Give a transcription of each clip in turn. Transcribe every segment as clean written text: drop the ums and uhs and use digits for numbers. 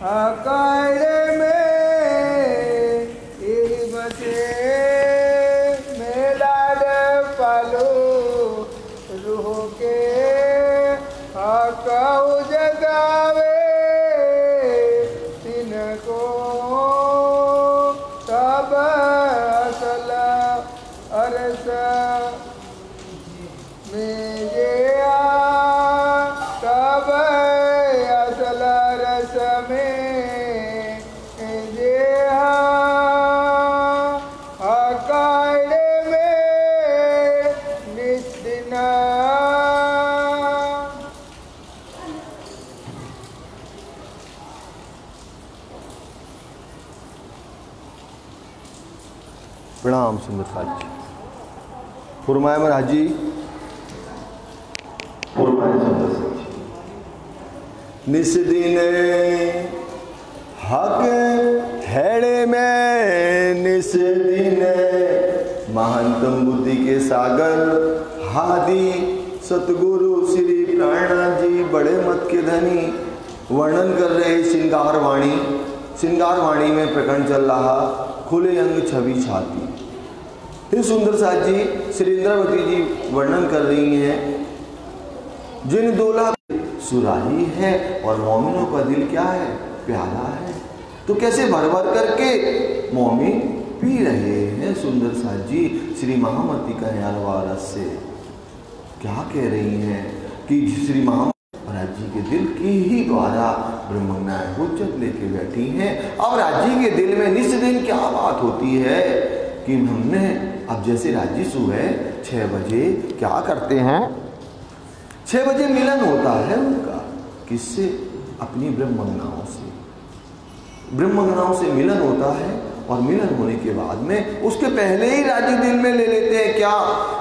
अकाड़े में यही बसे मेला पालो रूह के हकाऊ जगावे तिनको तब असल अरस में ये तब असल रस में ये अकाड़े में निस्दिना। प्रणाम सुंदर साथ जी। फुरमाए महाराज जी। फुरमाए सुंदर साथ जी। निस दिन हक हेड़े में निस दिन महंतम बुद्धि के सागर हादि सतगुरु श्री प्राणनाथ जी बड़े मत के धनी वर्णन कर रहे श्रृंगार वाणी। श्रृंगार वाणी में प्रकरण चल रहा खुले अंग छवि छाती। फिर सुंदर साथ जी श्री इंद्रावती जी वर्णन कर रही हैं जिन दोला सुराही है और मोमिनों का दिल क्या है, प्याला है। तो कैसे भर भर करके मोमिन पी रहे हैं सुंदर साथ जी श्री महामती का रस से। क्या कह रही हैं कि श्री महामती महाराज जी के दिल की ही द्वारा ब्रह्मज्ञान हुज्जत लेके बैठी हैं। अब राज जी के दिल में निस दिन क्या बात होती है कि हमने अब जैसे राजी सुबह 6 बजे क्या करते हैं, 6 बजे मिलन होता है उनका किससे, अपनी ब्रह्मज्ञाओं से। ब्रह्मज्ञाओं से मिलन होता है और मिलन होने के बाद में उसके पहले ही राजी दिल में ले लेते हैं क्या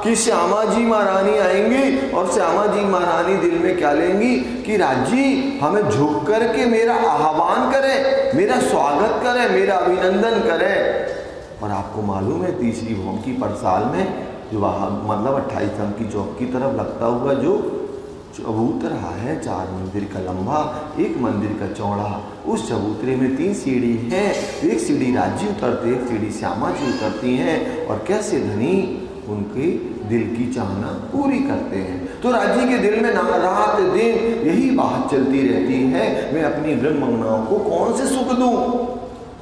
कि श्यामा जी महारानी आएंगी और श्यामा जी महारानी दिल में क्या लेंगी कि राजी हमें झुक करके मेरा आह्वान करें, मेरा स्वागत करें, मेरा अभिनंदन करें। और आपको मालूम है तीसरी भौम की परसाल में जो वहाँ मतलब 28 अंक की चौक की तरफ लगता हुआ जो चबूतरा है 4 मंदिर का लंबा 1 मंदिर का चौड़ा, उस चबूतरे में 3 सीढ़ी हैं। एक सीढ़ी राजी उतरते, एक सीढ़ी श्यामा जी उतरती हैं और कैसे धनी उनके दिल की चाहना पूरी करते हैं। तो राजी के दिल में रात दिन यही बात चलती रहती है, मैं अपनी ब्रह्मज्ञाओं को कौन से सुख दूं,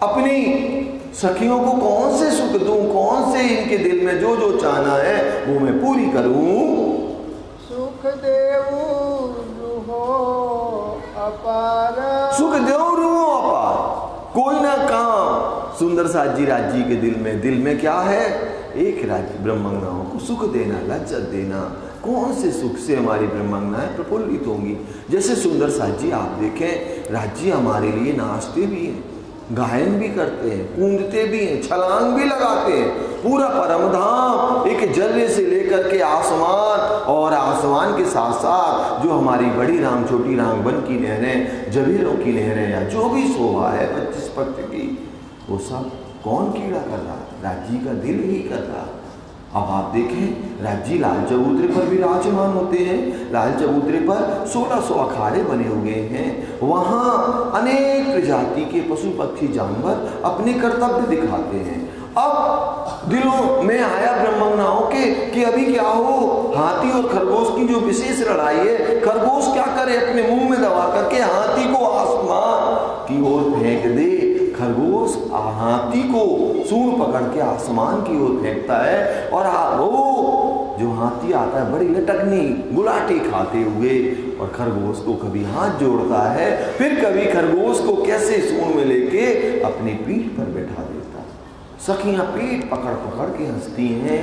अपनी सखियों को कौन से सुख दूं, कौन से इनके दिल में जो जो चाहना है वो मैं पूरी करूं। सुख देवु रूहो अपार, सुख देवु रूहो अपार, कोई ना काम। सुंदर साथ जी राजी के दिल में क्या है, एक राज्य ब्रह्मज्ञाओं को सुख देना, लज्जत देना। कौन से सुख से हमारी ब्रह्मज्ञाएं प्रफुल्लित होंगी। जैसे सुंदर साथ जी आप देखें राज्य हमारे लिए नाचते भी हैं, गायन भी करते हैं, कूदते भी हैं, छलांग भी लगाते हैं। पूरा परमधाम एक जर्रे से लेकर के आसमान और आसमान के साथ साथ जो हमारी बड़ी राम छोटी राम वन की नहरें, जबीरों की नहरें या जो भी शोभा है 25 पक्ष की, वो सब कौन कीड़ा कर रहा, राज्य का दिल ही कर रहा। अब आप देखें राज्य लाल चबूतरे पर विराजमान होते हैं। लाल चबूतरे पर 1600 अखाड़े बने हुए हैं। वहाँ अनेक प्रजाति के पशु पक्षी जानवर अपने कर्तव्य दिखाते हैं। अब दिलों में आया ब्रह्मज्ञाओं के कि अभी क्या हो, हाथी और खरगोश की जो विशेष लड़ाई है, खरगोश क्या करे अपने मुंह में दबा करके हाथी को आसमान की ओर फेंक दे। खरगोश हाथी को सूंड पकड़ के आसमान की ओर फेंकता है और वो जो हाथी आता है बड़ी लटकनी गुलाटी खाते हुए और खरगोश को कभी हाथ जोड़ता है, फिर कभी खरगोश को कैसे सूंड में लेके अपनी पीठ पर बैठा देता। सखियां पीठ पकड़ पकड़ के हंसती हैं।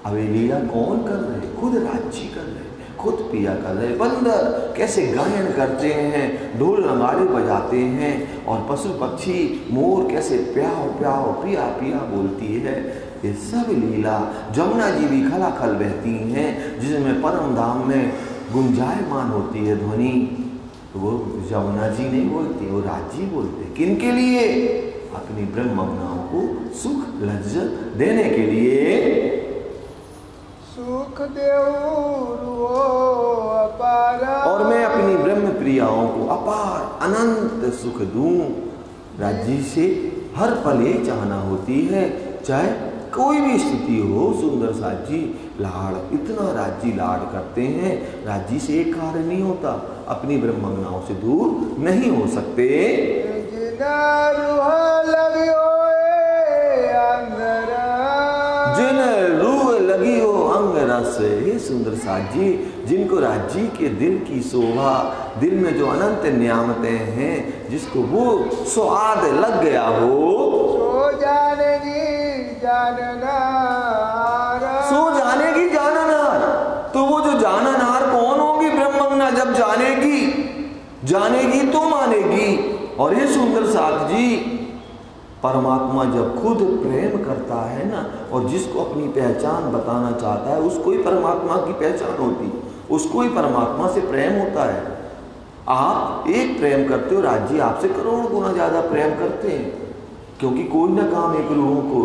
अब ये लीला कौन कर रहे, खुद राज्य कर रहे, खुद पिया कर रहे। बंदर कैसे गायन करते हैं, ढोल नगाड़े बजाते हैं और पशु पक्षी मोर कैसे प्याओ प्याओ पिया पिया बोलती है। ये सब लीला जमुना जी भी खलाखल बहती हैं, जिसमें परम धाम में गुंजायमान होती है ध्वनि। तो वो जमुना जी नहीं बोलती, वो राज्य बोलते। किनके लिए, अपनी ब्रह्मज्ञाओं को सुख लज्जत देने के लिए। सुख देवु रूहो अपार, और मैं अपनी ब्रह्म प्रिय प्रियाओं को अपार अनंत सुख दूं। राज्य से हर पल ये चाहना होती है, चाहे कोई भी स्थिति हो। सुंदर साथ जी लाड़, इतना राज्य लाड़ करते हैं, राज्य से एक कार्य नहीं होता, अपनी ब्रह्मंगनाओं से दूर नहीं हो सकते। जिन रूह लगी हो अंग रस, हे सुंदर साथ जी, जिनको राज्य के दिल की शोभा, दिल में जो अनंत नियामतें हैं, जिसको वो स्वाद लग गया हो, सो जानेगी जाननार, सो जानेगी जाननार। तो वो जो जाननार कौन होगी? ब्रह्मंगना जब जानेगी, जानेगी तो मानेगी। और ये सुंदर साथ जी, परमात्मा जब खुद प्रेम करता है ना, और जिसको अपनी पहचान बताना चाहता है, उसको ही परमात्मा की पहचान होती, उसको ही परमात्मा से प्रेम होता है। आप एक प्रेम करते हो, राज्य आपसे करोड़ गुना ज्यादा प्रेम करते हैं, क्योंकि कोई ना काम एक लोगों को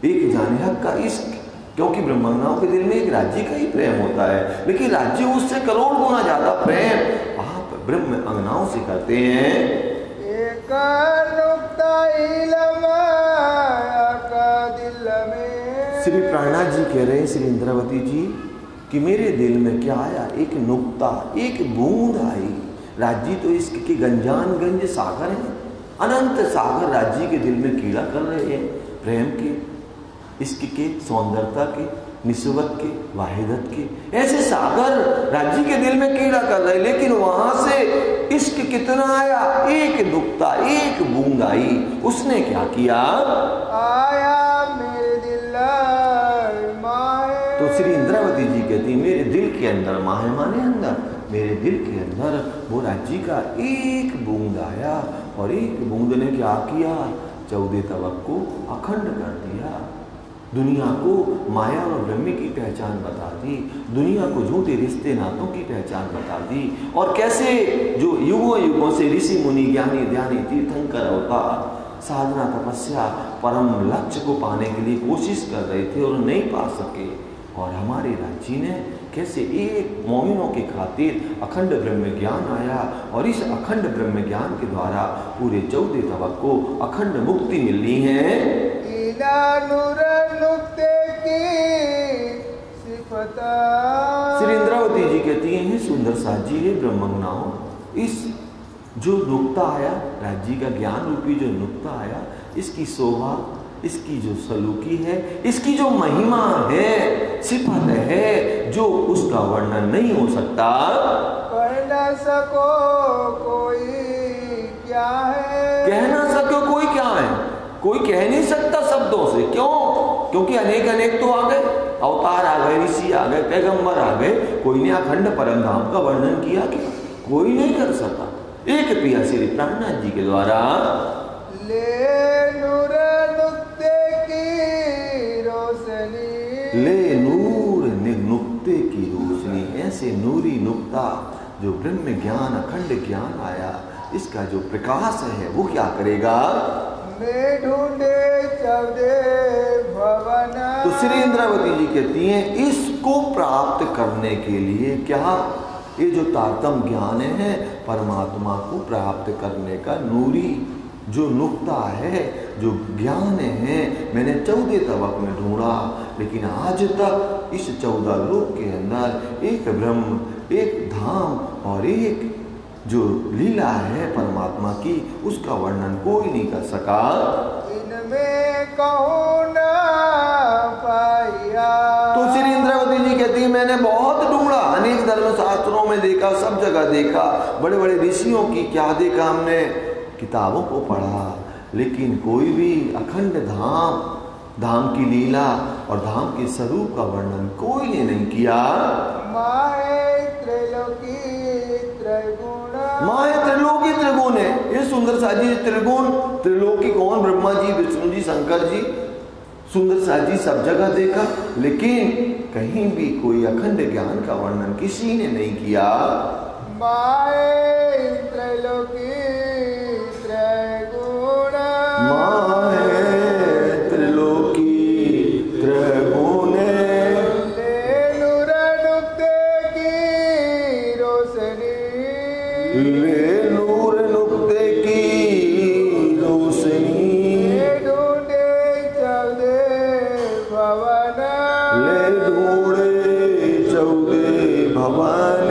एक जाने हक का इश्क, क्योंकि ब्रह्मंगनाओं के दिल में एक राज्य का ही प्रेम होता है, लेकिन राज्य उससे करोड़ गुना ज्यादा प्रेम आप ब्रह्म अंगनाओं से करते हैं। श्री प्राणनाथ जी कह रहे हैं, श्री इंद्रावती जी, कि मेरे दिल में क्या आया? एक नुक्ता, एक बूंद आई। राज्य तो इसके गंजान गंज सागर है, अनंत सागर राज्य के दिल में कीड़ा कर रहे हैं, प्रेम के, इश्क के, सौंदर्यता के, निस्वत के, वाहिदत के, ऐसे सागर राज्य के दिल में कीड़ा कर रहे। लेकिन वहां से इश्क कितना आया? एक नुक्ता, एक बूंद आई। उसने क्या किया? आया मेरे दिल माहे। तो श्री इंद्रावती जी कहती, मेरे दिल के अंदर, माहे माने अंदर, मेरे दिल के अंदर वो राज्य का एक बूंद आया। और एक बूंद ने क्या किया? 14 तवक को अखंड कर दिया, दुनिया को माया और ब्रह्म की पहचान बता दी, दुनिया को झूठे रिश्ते नातों की पहचान बता दी। और कैसे जो युगों युगों से ऋषि मुनि ज्ञानी ध्यानी तीर्थंकर अवतार साधना तपस्या परम लक्ष्य को पाने के लिए कोशिश कर रहे थे और नहीं पा सके, और हमारे राज्य ने कैसे एक मोमिनों के खातिर अखंड ब्रह्म ज्ञान आया, और इस अखंड ब्रह्म ज्ञान के द्वारा पूरे 14 तवक को अखंड मुक्ति मिलनी है। श्री इंद्रावती जी कहती हैं, सुंदर साथ जी, हे ब्रह्मंगनाओं, इस जो नुक्ता आया, राज्य का ज्ञान रूपी जो नुक्ता आया, इसकी शोभा, इसकी जो सलूकी है, इसकी जो महिमा है, सिफत है, जो उसका वर्णन नहीं हो सकता। कह न सको कोई क्या है, कह ना सको कोई क्या है, कोई कह नहीं सकता शब्दों से। क्यों? क्योंकि अनेक अनेक तो आ गए, अवतार आ गए, ऋषि आ गए, पैगंबर आ गए, कोई ने अखंड परम धाम का वर्णन किया कि कोई नहीं कर सका। एक पिया श्री प्राणनाथ जी के द्वारा ले नूर नुक्ते की रोशनी, ले नूर नुक्ते की रोशनी, ऐसे नूरी नुक्ता जो ब्रह्म ज्ञान अखंड ज्ञान आया, इसका जो प्रकाश है वो क्या करेगा? मैं ढूंढे 14 भवन। तो श्री इंद्रावती जी कहती हैं, इसको प्राप्त करने के लिए क्या, ये जो तारतम ज्ञान है, परमात्मा को प्राप्त करने का नूरी जो नुक्ता है, जो ज्ञान है, मैंने 14 तवक में ढूंढा, लेकिन आज तक इस 14 लोक के अंदर एक ब्रह्म, एक धाम और एक जो लीला है परमात्मा की, उसका वर्णन कोई नहीं कर सका। इनमें कहूँ न पाया। तो श्री इंद्रावती जी कहती है, मैंने बहुत ढूंढा, अनेक धर्म शास्त्रों में देखा, सब जगह देखा, बड़े बड़े ऋषियों की क्या देखा हमने, किताबों को पढ़ा, लेकिन कोई भी अखंड धाम, धाम की लीला और धाम के स्वरूप का वर्णन कोई ने नहीं किया। माहे त्रैलोकी त्रैगुण, माहे त्रिलोकी त्रिगुण है। ये सुंदर साजी त्रिगुण, त्रिलोकी कौन? ब्रह्मा जी, विष्णु जी, शंकर जी, सुंदर साजी सब जगह देखा, लेकिन कहीं भी कोई अखंड ज्ञान का वर्णन किसी ने नहीं किया। माहे त्रैलोकी त्रैगुण, माहे त्रिलोकी त्रिगुण, ले नूर नुक्ते की रोशनी, नूर नुक्ते की रोशनी ढूंढे चौदे भवन ले ढूंढे चौदे भवन